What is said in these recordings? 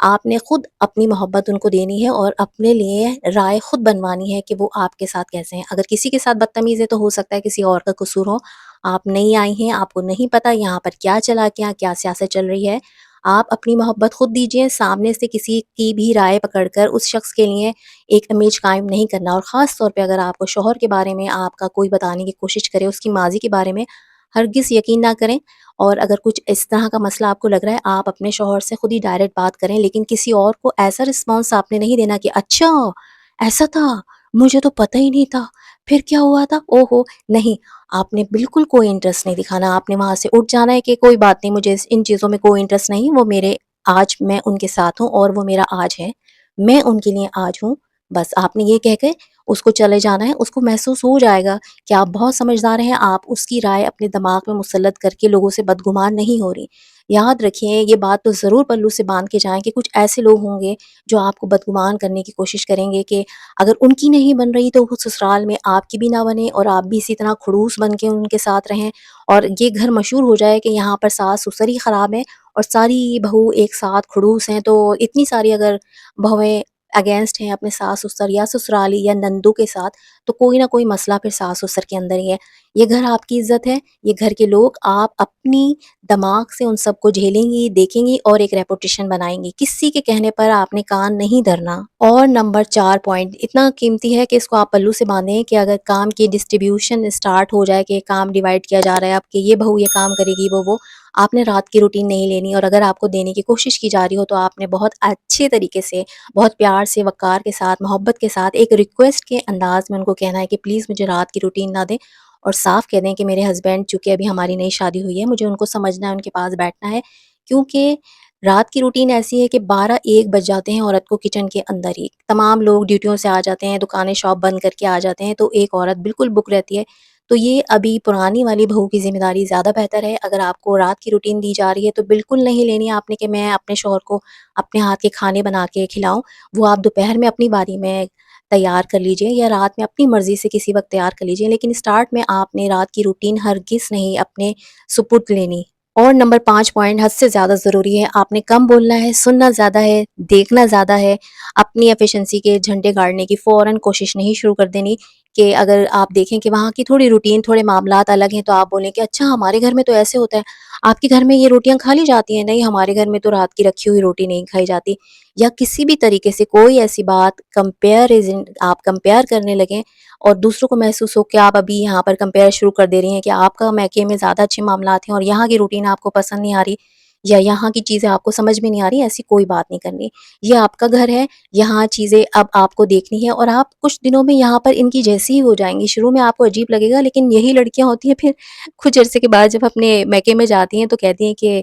آپ نے خود اپنی محبت ان کو دینی ہے اور اپنے لیے رائے خود بنوانی ہے کہ وہ آپ کے ساتھ کیسے ہیں۔ اگر کسی کے ساتھ بدتمیز ہے تو ہو سکتا ہے کسی اور کا قصور ہو، آپ نئی آئی ہیں، آپ کو نہیں پتہ یہاں پر کیا چلا کیا سیاست چل رہی ہے۔ آپ اپنی محبت خود دیجئے، سامنے سے کسی کی بھی رائے پکڑ کر اس شخص کے لیے ایک امیج قائم نہیں کرنا، اور خاص طور پہ اگر آپ کو شوہر کے بارے میں آپ کا کوئی بتانے کی کوشش کرے، اس کی ماضی کے بارے میں ہرگز یقین نہ کریں۔ اور اگر کچھ اس طرح کا مسئلہ آپ کو لگ رہا ہے، آپ اپنے شوہر سے خود ہی ڈائریکٹ بات کریں، لیکن کسی اور کو ایسا رسپانس آپ نے نہیں دینا کہ اچھا ایسا تھا، مجھے تو پتہ ہی نہیں تھا، پھر کیا ہوا تھا، اوہو، نہیں، آپ نے بالکل کوئی انٹرسٹ نہیں دکھانا۔ آپ نے وہاں سے اٹھ جانا ہے کہ کوئی بات نہیں، مجھے ان چیزوں میں کوئی انٹرسٹ نہیں، وہ میرے آج میں ان کے ساتھ ہوں اور وہ میرا آج ہے، میں ان کے لیے آج ہوں، بس آپ نے یہ کہہ کے اس کو چلے جانا ہے۔ اس کو محسوس ہو جائے گا کہ آپ بہت سمجھدار ہیں، آپ اس کی رائے اپنے دماغ میں مسلط کر کے لوگوں سے بدگمان نہیں ہو رہی۔ یاد رکھیے، یہ بات تو ضرور پلو سے باندھ کے جائیں کہ کچھ ایسے لوگ ہوں گے جو آپ کو بدگمان کرنے کی کوشش کریں گے کہ اگر ان کی نہیں بن رہی تو وہ سسرال میں آپ کی بھی نہ بنے، اور آپ بھی اسی طرح خڑوس بن کے ان کے ساتھ رہیں، اور یہ گھر مشہور ہو جائے کہ یہاں پر ساس سسر ہی خراب ہے اور ساری بہو ایک ساتھ خڑوس ہیں۔ تو اتنی ساری اگر بہویں اگینسٹ ہیں اپنے ساس سسر یا سسرالی یا نندو کے ساتھ، تو کوئی نہ کوئی مسئلہ پھر ساس سسر کے اندر ہی ہے۔ یہ گھر آپ کی عزت ہے، یہ گھر کے لوگ آپ اپنی دماغ سے ان سب کو جھیلیں گی، دیکھیں گی اور ایک ریپوٹیشن بنائیں گی۔ کسی کے کہنے پر آپ نے کان نہیں دھرنا۔ اور نمبر 4 پوائنٹ اتنا قیمتی ہے کہ اس کو آپ پلو سے باندھیں کہ اگر کام کی ڈسٹریبیوشن اسٹارٹ ہو جائے کہ کام ڈیوائڈ کیا جا رہا ہے اب کہ یہ بہو یہ کام کرے گی، وہ آپ نے رات کی روٹین نہیں لینی، اور اگر آپ کو دینے کی کوشش کی جا رہی ہو تو آپ نے بہت اچھے طریقے سے، بہت پیار سے، وقار کے ساتھ، محبت کے ساتھ، ایک ریکویسٹ کے انداز میں ان کو کہنا ہے کہ پلیز مجھے رات کی روٹین نہ دیں، اور صاف کہہ دیں کہ میرے ہسبینڈ چونکہ ابھی ہماری نئی شادی ہوئی ہے، مجھے ان کو سمجھنا ہے، ان کے پاس بیٹھنا ہے، کیونکہ رات کی روٹین ایسی ہے کہ 12-1 بج جاتے ہیں عورت کو کچن کے اندر ہی، تمام لوگ ڈیوٹیوں سے آ جاتے ہیں، دکانیں شاپ بند کر کے آ جاتے ہیں، تو ایک عورت بالکل بک رہتی ہے۔ تو یہ ابھی پرانی والی بہو کی ذمہ داری زیادہ بہتر ہے۔ اگر آپ کو رات کی روٹین دی جا رہی ہے تو بالکل نہیں لینی آپ نے کہ میں اپنے شوہر کو اپنے ہاتھ کے کھانے بنا کے کھلاؤں، وہ آپ دوپہر میں اپنی باری میں تیار کر لیجئے یا رات میں اپنی مرضی سے کسی وقت تیار کر لیجئے، لیکن اسٹارٹ میں آپ نے رات کی روٹین ہرگز نہیں اپنے سپرد لینی۔ اور نمبر 5 پوائنٹ حد سے زیادہ ضروری ہے، آپ نے کم بولنا ہے، سننا زیادہ ہے، دیکھنا زیادہ ہے، اپنی ایفیشنسی کے جھنڈے گاڑنے کی فوراً کوشش نہیں شروع کر دینی کہ اگر آپ دیکھیں کہ وہاں کی تھوڑی روٹین، تھوڑے معاملات الگ ہیں تو آپ بولیں کہ اچھا ہمارے گھر میں تو ایسے ہوتا ہے، آپ کے گھر میں یہ روٹیاں کھا لی جاتی ہیں، نہیں ہمارے گھر میں تو رات کی رکھی ہوئی روٹی نہیں کھائی جاتی، یا کسی بھی طریقے سے کوئی ایسی بات آپ کمپیئر کرنے لگیں اور دوسروں کو محسوس ہو کہ آپ ابھی یہاں پر کمپیئر شروع کر دے رہی ہیں کہ آپ کا میکے میں زیادہ اچھے معاملات ہیں اور یہاں کی روٹین آپ کو پسند نہیں آ رہی یا یہاں کی چیزیں آپ کو سمجھ میں نہیں آ رہی، ایسی کوئی بات نہیں کرنی۔ یہ آپ کا گھر ہے، یہاں چیزیں اب آپ کو دیکھنی ہے، اور آپ کچھ دنوں میں یہاں پر ان کی جیسی ہی ہو جائیں گی۔ شروع میں آپ کو عجیب لگے گا، لیکن یہی لڑکیاں ہوتی ہیں پھر کچھ عرصے کے بعد جب اپنے میکے میں جاتی ہیں تو کہتی ہیں کہ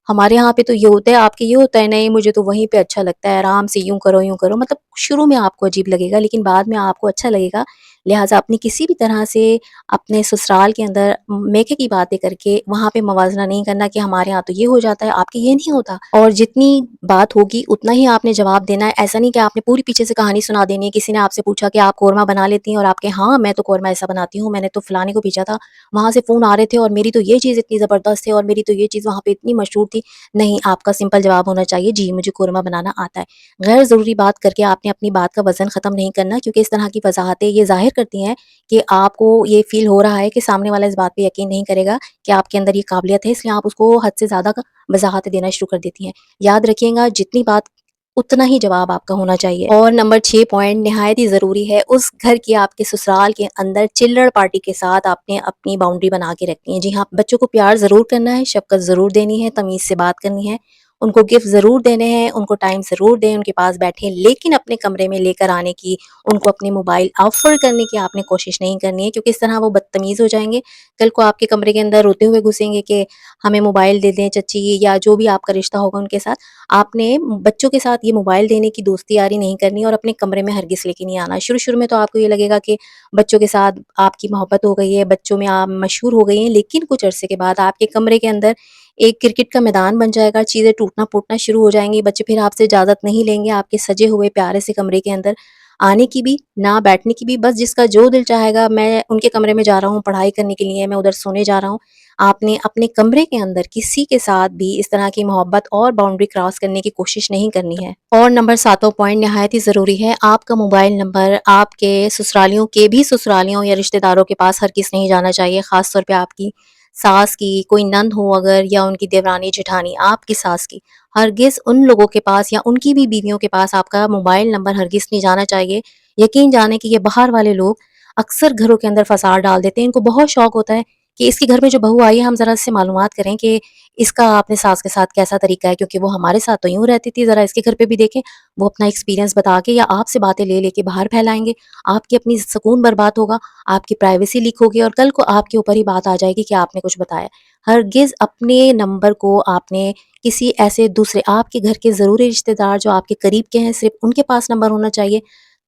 ہمارے یہاں پہ تو یہ ہوتا ہے، آپ کے یہ ہوتا ہے، نہیں مجھے تو وہیں پہ اچھا لگتا ہے، آرام سے یوں کرو یوں کرو، مطلب شروع میں آپ کو عجیب لگے گا لیکن بعد میں آپ کو اچھا لگے گا۔ لہٰذا اپنی کسی بھی طرح سے اپنے سسرال کے اندر میکے کی باتیں کر کے وہاں پہ موازنہ نہیں کرنا کہ ہمارے یہاں تو یہ ہو جاتا ہے، آپ کے یہ نہیں ہوتا، اور جتنی بات ہوگی اتنا ہی آپ نے جواب دینا ہے۔ ایسا نہیں کہ آپ نے پوری پیچھے سے کہانی سنا دینی ہے، کسی نے آپ سے پوچھا کہ آپ قورمہ بنا لیتی ہیں اور آپ کے ہاں میں تو قورمہ ایسا بناتی ہوں، میں نے تو فلانے کو بھیجا تھا، وہاں سے فون آ رہے تھے اور میری تو یہ چیز اتنی زبردست ہے اور میری تو یہ چیز وہاں پہ اتنی مشہور تھی۔ نہیں، آپ کا سمپل جواب ہونا چاہیے جی مجھے قورمہ بنانا آتا ہے۔ غیر ضروری بات کر کے آپ نے اپنی بات کا وزن ختم نہیں کرنا، کیونکہ اس طرح کی وضاحتیں یہ ظاہر کرتی ہیں کہ آپ کو یہ فیل ہو رہا ہے کہ سامنے والا اس بات پہ یقین نہیں کرے گا کہ آپ کے اندر یہ قابلیت ہے، اس لیے آپ اس کو حد سے زیادہ وضاحتیں دینا شروع کر دیتی ہیں۔ یاد رکھیے گا جتنی بات اتنا ہی جواب آپ کا ہونا چاہیے۔ اور نمبر 6 پوائنٹ نہایت ہی ضروری ہے، اس گھر کی آپ کے سسرال کے اندر چلڑ پارٹی کے ساتھ آپ نے اپنی باؤنڈری بنا کے رکھنی ہے۔ جی ہاں، بچوں کو پیار ضرور کرنا ہے، شفقت ضرور دینی ہے، تمیز سے بات کرنی ہے، ان کو گفٹ ضرور دینے ہیں، ان کو ٹائم ضرور دیں، ان کے پاس بیٹھیں، لیکن اپنے کمرے میں لے کر آنے کی، ان کو اپنے موبائل آفر کرنے کی آپ نے کوشش نہیں کرنی ہے، کیونکہ اس طرح وہ بدتمیز ہو جائیں گے، کل کو آپ کے کمرے کے اندر روتے ہوئے گھسیں گے کہ ہمیں موبائل دے دیں چچی، یا جو بھی آپ کا رشتہ ہوگا ان کے ساتھ۔ آپ نے بچوں کے ساتھ یہ موبائل دینے کی دوستی یاری نہیں کرنی اور اپنے کمرے میں ہرگز لے کے نہیں آنا۔ شروع میں تو آپ کو یہ لگے گا کہ بچوں کے ساتھ آپ کی محبت ہو گئی ہے، بچوں میں آپ مشہور ہو گئی ہیں، لیکن کچھ عرصے کے بعد آپ کے کمرے کے اندر ایک کرکٹ کا میدان بن جائے گا، چیزیں ٹوٹنا پھوٹنا شروع ہو جائیں گی، بچے پھر آپ سے اجازت نہیں لیں گے آپ کے سجے ہوئے پیارے سے کمرے کے اندر آنے کی بھی، نہ بیٹھنے کی بھی، بس جس کا جو دل چاہے گا، میں ان کے کمرے میں جا رہا ہوں پڑھائی کرنے کے لیے، میں ادھر سونے جا رہا ہوں، آپ نے اپنے کمرے کے اندر کسی کے ساتھ بھی اس طرح کی محبت اور باؤنڈری کراس کرنے کی کوشش نہیں کرنی ہے۔ اور نمبر 7 پوائنٹ نہایت ہی ضروری ہے، آپ کا موبائل نمبر آپ کے سسرالیوں کے بھی سسرالیوں یا رشتہ داروں کے پاس ہرگز نہیں جانا چاہیے، خاص طور پہ آپ کی ساس کی کوئی نند ہو اگر، یا ان کی دیورانی جٹھانی آپ کی ساس کی، ہرگز ان لوگوں کے پاس یا ان کی بھی بیویوں کے پاس آپ کا موبائل نمبر ہرگز نہیں جانا چاہیے۔ یقین جانے کہ یہ باہر والے لوگ اکثر گھروں کے اندر فساد ڈال دیتے ہیں، ان کو بہت شوق ہوتا ہے کہ اس کے گھر میں جو بہو آئی ہے ہم ذرا سے معلومات کریں کہ اس کا اپنے ساس کے ساتھ کیسا طریقہ ہے، کیونکہ وہ ہمارے ساتھ تو یوں رہتی تھی، ذرا اس کے گھر پہ بھی دیکھیں۔ وہ اپنا ایکسپیرینس بتا کے یا آپ سے باتیں لے لے کے باہر پھیلائیں گے، آپ کی اپنی سکون برباد ہوگا، آپ کی پرائیویسی لیک ہوگی، اور کل کو آپ کے اوپر ہی بات آ جائے گی کہ آپ نے کچھ بتایا۔ ہرگز اپنے نمبر کو آپ نے کسی ایسے دوسرے آپ کے گھر کے ضروری رشتہ دار جو آپ کے قریب کے ہیں صرف ان کے پاس نمبر ہونا چاہیے۔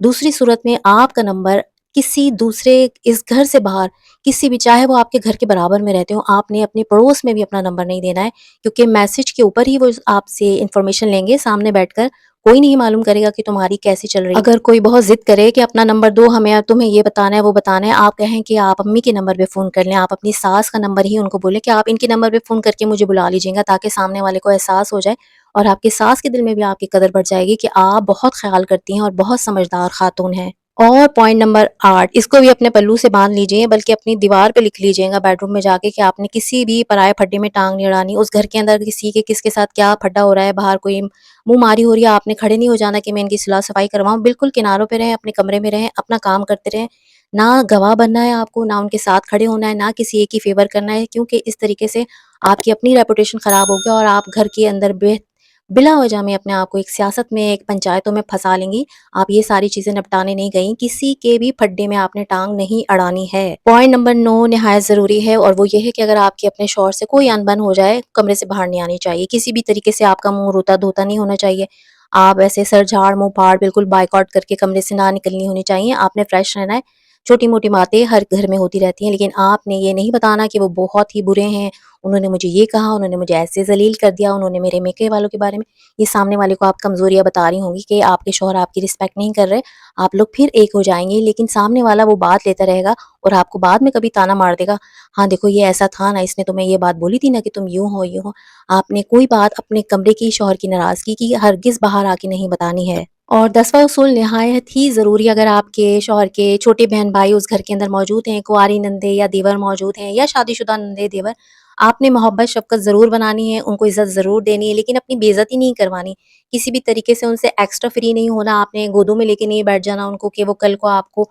دوسری صورت میں آپ کا نمبر کسی دوسرے اس گھر سے باہر کسی بھی، چاہے وہ آپ کے گھر کے برابر میں رہتے ہوں، آپ نے اپنے پڑوس میں بھی اپنا نمبر نہیں دینا ہے، کیونکہ میسج کے اوپر ہی وہ آپ سے انفارمیشن لیں گے، سامنے بیٹھ کر کوئی نہیں معلوم کرے گا کہ تمہاری کیسی چل رہی ہے۔ اگر کوئی بہت ضد کرے کہ اپنا نمبر دو ہمیں، تمہیں یہ بتانا ہے وہ بتانا ہے، آپ کہیں کہ آپ امی کے نمبر پہ فون کر لیں، آپ اپنی ساس کا نمبر ہی ان کو بولیں کہ آپ ان کے نمبر پہ فون کر کے مجھے بلا لیجیے گا، تاکہ سامنے والے کو احساس ہو جائے اور آپ کے ساس کے دل میں بھی آپ کی قدر بڑھ جائے گی کہ آپ بہت خیال کرتی ہیں اور بہت سمجھدار خاتون ہیں۔ اور پوائنٹ نمبر 8، اس کو بھی اپنے پلو سے باندھ لیجئے، بلکہ اپنی دیوار پہ لکھ لیجئے گا بیڈ روم میں جا کے کہ آپ نے کسی بھی پرائے پھڈے میں ٹانگ نہیں اڑانی، اس گھر کے اندر کسی کے کس کے ساتھ کیا پھڈا ہو رہا ہے، باہر کوئی منہ ماری ہو رہی ہے، آپ نے کھڑے نہیں ہو جانا کہ میں ان کی صلاح صفائی کرواؤں، بالکل کناروں پہ رہیں، اپنے کمرے میں رہیں، اپنا کام کرتے رہیں، نہ گواہ بننا ہے آپ کو، نہ ان کے ساتھ کھڑے ہونا ہے، نہ کسی ایک کی فیور کرنا ہے، کیونکہ اس طریقے سے آپ کی اپنی ریپوٹیشن خراب ہوگی اور آپ گھر کے اندر بلا وجہ میں اپنے آپ کو ایک سیاست میں، ایک پنچایتوں میں پھنسا لیں گی۔ آپ یہ ساری چیزیں نپٹانے نہیں گئیں، کسی کے بھی پھڈے میں آپ نے ٹانگ نہیں اڑانی ہے۔ پوائنٹ نمبر 9 نہایت ضروری ہے، اور وہ یہ ہے کہ اگر آپ کے اپنے شوہر سے کوئی انبن ہو جائے، کمرے سے باہر نہیں آنی چاہیے، کسی بھی طریقے سے آپ کا منہ روتا دھوتا نہیں ہونا چاہیے، آپ ایسے سر جھاڑ منہ پھاڑ بالکل بائیکاٹ کر کے کمرے سے نہ نکلنی ہونی چاہیے، آپ نے فریش رہنا ہے۔ چھوٹی موٹی باتیں ہر گھر میں ہوتی رہتی ہیں، لیکن آپ نے یہ نہیں بتانا کہ وہ بہت ہی برے ہیں، انہوں نے مجھے یہ کہا، انہوں نے مجھے ایسے ذلیل کر دیا، انہوں نے میرے میکے والوں کے بارے میں، یہ سامنے والے کو آپ کمزوریاں بتا رہی ہوں گی کہ آپ کے شوہر آپ کی رسپیکٹ نہیں کر رہے، آپ لوگ پھر ایک ہو جائیں گے، لیکن سامنے والا وہ بات لیتا رہے گا اور آپ کو بعد میں کبھی تانا مار دے گا، ہاں دیکھو یہ ایسا تھا نا، اس نے تمہیں یہ بات بولی تھی نا کہ تم یوں ہو یوں ہو۔ آپ نے کوئی بات اپنے کمرے کی، شوہر کی ناراضگی کی ہرگز باہر آ کے نہیں بتانی ہے۔ اور 10واں اصول نہایت ہی ضروری، اگر آپ کے شوہر کے چھوٹے بہن بھائی اس گھر کے اندر موجود ہیں، کنواری نندے یا دیور موجود ہیں، یا شادی شدہ نندے دیور، آپ نے محبت شفقت ضرور بنانی ہے، ان کو عزت ضرور دینی ہے، لیکن اپنی بے عزتی نہیں کروانی، کسی بھی طریقے سے ان سے ایکسٹرا فری نہیں ہونا، آپ نے گودوں میں لے کے نہیں بیٹھ جانا ان کو کہ وہ کل کو آپ کو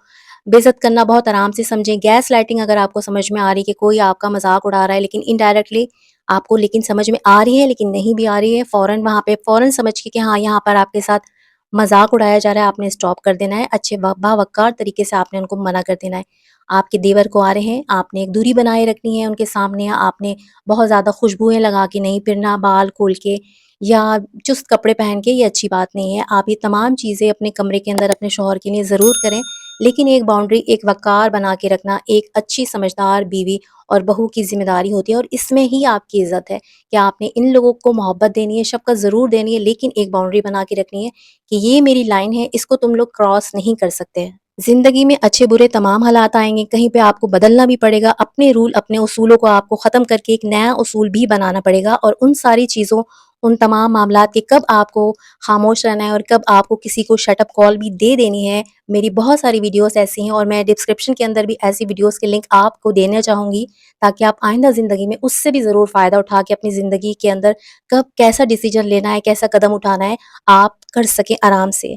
بے عزت کرنا بہت آرام سے سمجھیں۔ گیس لائٹنگ اگر آپ کو سمجھ میں آ رہی کہ کوئی آپ کا مذاق اڑا رہا ہے، لیکن انڈائریکٹلی آپ کو لیکن سمجھ میں آ رہی ہے لیکن نہیں بھی آ رہی ہے، فوراً وہاں پہ فوراً سمجھ کے کہ ہاں یہاں پر آپ کے ساتھ مذاق اڑایا جا رہا ہے، آپ نے اسٹاپ کر دینا ہے، اچھے باوقار طریقے سے آپ نے ان کو منع کر دینا ہے۔ آپ کے دیور کو آ رہے ہیں، آپ نے ایک دوری بنائے رکھنی ہے ان کے سامنے، آپ نے بہت زیادہ خوشبوئیں لگا کے نہیں پھرنا، بال کھول کے یا چست کپڑے پہن کے، یہ اچھی بات نہیں ہے۔ آپ یہ تمام چیزیں اپنے کمرے کے اندر اپنے شوہر کے لیے ضرور کریں، لیکن ایک باؤنڈری، ایک وقار بنا کے رکھنا ایک اچھی سمجھدار بیوی اور بہو کی ذمہ داری ہوتی ہے، اور اس میں ہی آپ کی عزت ہے کہ آپ نے ان لوگوں کو محبت دینی ہے، شفقت ضرور دینی ہے، لیکن ایک باؤنڈری بنا کے رکھنی ہے کہ یہ میری لائن ہے، اس کو تم لوگ کراس نہیں کر سکتے۔ زندگی میں اچھے برے تمام حالات آئیں گے، کہیں پہ آپ کو بدلنا بھی پڑے گا، اپنے رول اپنے اصولوں کو آپ کو ختم کر کے ایک نیا اصول بھی بنانا پڑے گا، اور ان ساری چیزوں، ان تمام معاملات کے کب آپ کو خاموش رہنا ہے اور کب آپ کو کسی کو شٹ اپ کال بھی دے دینی ہے، میری بہت ساری ویڈیوز ایسی ہیں، اور میں ڈسکرپشن کے اندر بھی ایسی ویڈیوز کے لنک آپ کو دینا چاہوں گی، تاکہ آپ آئندہ زندگی میں اس سے بھی ضرور فائدہ اٹھا کے اپنی زندگی کے اندر کب کیسا ڈیسیجن لینا ہے، کیسا قدم اٹھانا ہے، آپ کر سکیں آرام سے۔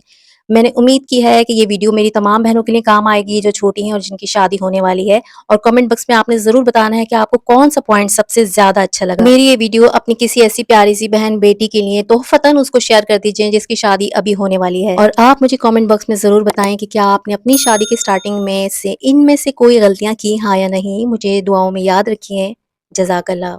میں نے امید کی ہے کہ یہ ویڈیو میری تمام بہنوں کے لیے کام آئے گی جو چھوٹی ہیں اور جن کی شادی ہونے والی ہے، اور کمنٹ باکس میں آپ نے ضرور بتانا ہے کہ آپ کو کون سا پوائنٹ سب سے زیادہ اچھا لگا۔ میری یہ ویڈیو اپنی کسی ایسی پیاری سی بہن بیٹی کے لیے تحفتاً اس کو شیئر کر دیجئے جس کی شادی ابھی ہونے والی ہے، اور آپ مجھے کمنٹ باکس میں ضرور بتائیں کہ کیا آپ نے اپنی شادی کی سٹارٹنگ میں سے ان میں سے کوئی غلطیاں کی ہاں یا نہیں، مجھے دعاؤں میں یاد رکھیے۔ جزاک اللہ۔